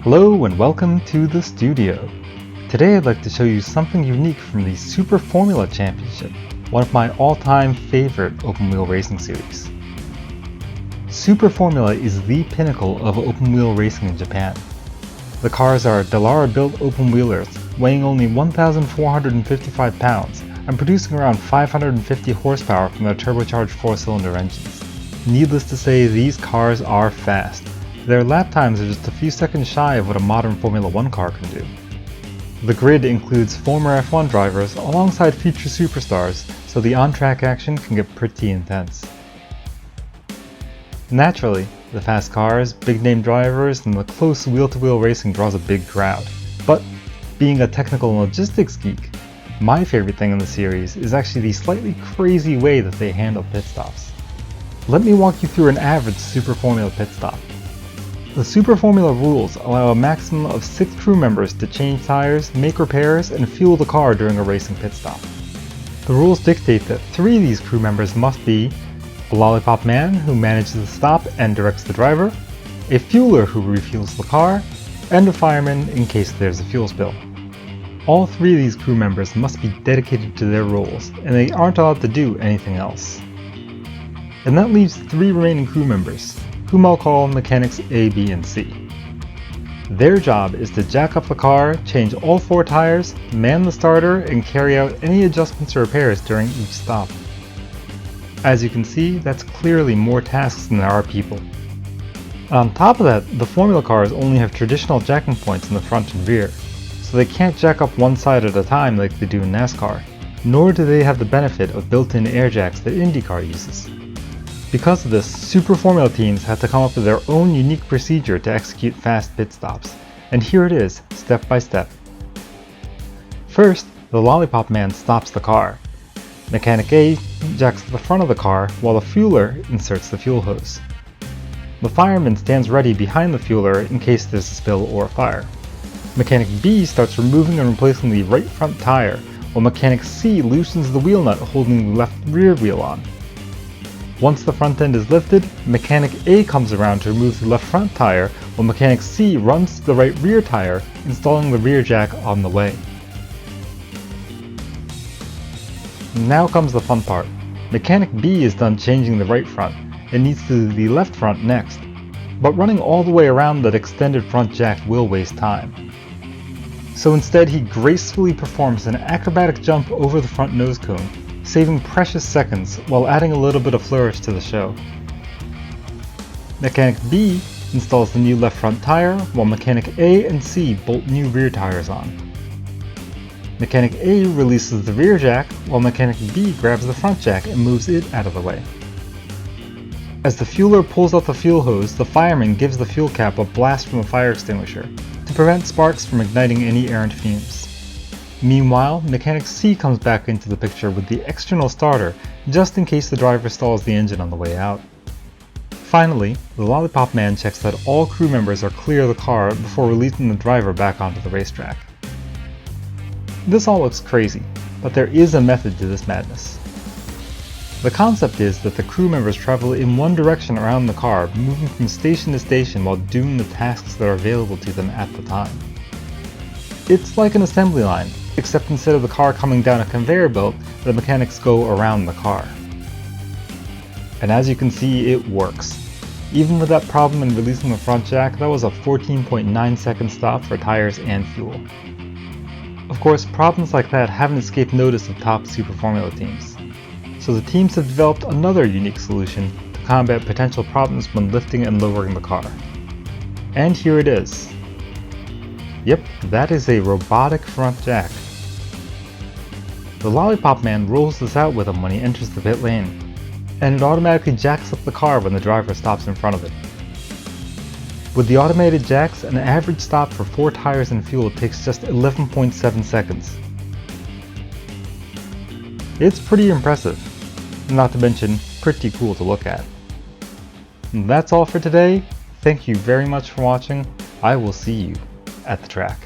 Hello and welcome to the studio. Today I'd like to show you something unique from the Super Formula Championship, one of my all-time favorite open wheel racing series. Super Formula is the pinnacle of open wheel racing in Japan. The cars are Dallara-built open wheelers, weighing only 1,455 pounds and producing around 550 horsepower from their turbocharged four-cylinder engines. Needless to say, these cars are fast. Their lap times are just a few seconds shy of what a modern Formula 1 car can do. The grid includes former F1 drivers alongside future superstars, so the on-track action can get pretty intense. Naturally, the fast cars, big-name drivers, and the close wheel-to-wheel racing draws a big crowd. But being a technical and logistics geek, my favorite thing in the series is actually the slightly crazy way that they handle pit stops. Let me walk you through an average Super Formula pit stop. The Super Formula rules allow a maximum of 6 crew members to change tires, make repairs, and fuel the car during a racing pit stop. The rules dictate that 3 of these crew members must be a lollipop man who manages the stop and directs the driver, a fueler who refuels the car, and a fireman in case there's a fuel spill. All 3 of these crew members must be dedicated to their roles, and they aren't allowed to do anything else. And that leaves 3 remaining crew members, whom I'll call mechanics A, B, and C. Their job is to jack up the car, change all 4 tires, man the starter, and carry out any adjustments or repairs during each stop. As you can see, that's clearly more tasks than there are people. On top of that, the Formula cars only have traditional jacking points in the front and rear, so they can't jack up one side at a time like they do in NASCAR, nor do they have the benefit of built-in air jacks that IndyCar uses. Because of this, Super Formula teams had to come up with their own unique procedure to execute fast pit stops, and here it is, step by step. First, the lollipop man stops the car. Mechanic A jacks the front of the car while the fueler inserts the fuel hose. The fireman stands ready behind the fueler in case there's a spill or a fire. Mechanic B starts removing and replacing the right front tire, while Mechanic C loosens the wheel nut holding the left rear wheel on. Once the front end is lifted, Mechanic A comes around to remove the left front tire, while Mechanic C runs to the right rear tire, installing the rear jack on the way. Now comes the fun part. Mechanic B is done changing the right front, and needs to do the left front next. But running all the way around that extended front jack will waste time. So instead he gracefully performs an acrobatic jump over the front nose cone, saving precious seconds while adding a little bit of flourish to the show. Mechanic B installs the new left front tire, while Mechanic A and C bolt new rear tires on. Mechanic A releases the rear jack, while Mechanic B grabs the front jack and moves it out of the way. As the fueler pulls out the fuel hose, the fireman gives the fuel cap a blast from the fire extinguisher to prevent sparks from igniting any errant fumes. Meanwhile, Mechanic C comes back into the picture with the external starter, just in case the driver stalls the engine on the way out. Finally, the lollipop man checks that all crew members are clear of the car before releasing the driver back onto the racetrack. This all looks crazy, but there is a method to this madness. The concept is that the crew members travel in one direction around the car, moving from station to station while doing the tasks that are available to them at the time. It's like an assembly line, except instead of the car coming down a conveyor belt, the mechanics go around the car. And as you can see, it works. Even with that problem in releasing the front jack, that was a 14.9 second stop for tires and fuel. Of course, problems like that haven't escaped notice of top Super Formula teams. So the teams have developed another unique solution to combat potential problems when lifting and lowering the car. And here it is. Yep, that is a robotic front jack. The lollipop man rolls this out with him when he enters the pit lane, and it automatically jacks up the car when the driver stops in front of it. With the automated jacks, an average stop for 4 tires and fuel takes just 11.7 seconds. It's pretty impressive, not to mention pretty cool to look at. And that's all for today. Thank you very much for watching. I will see you at the track.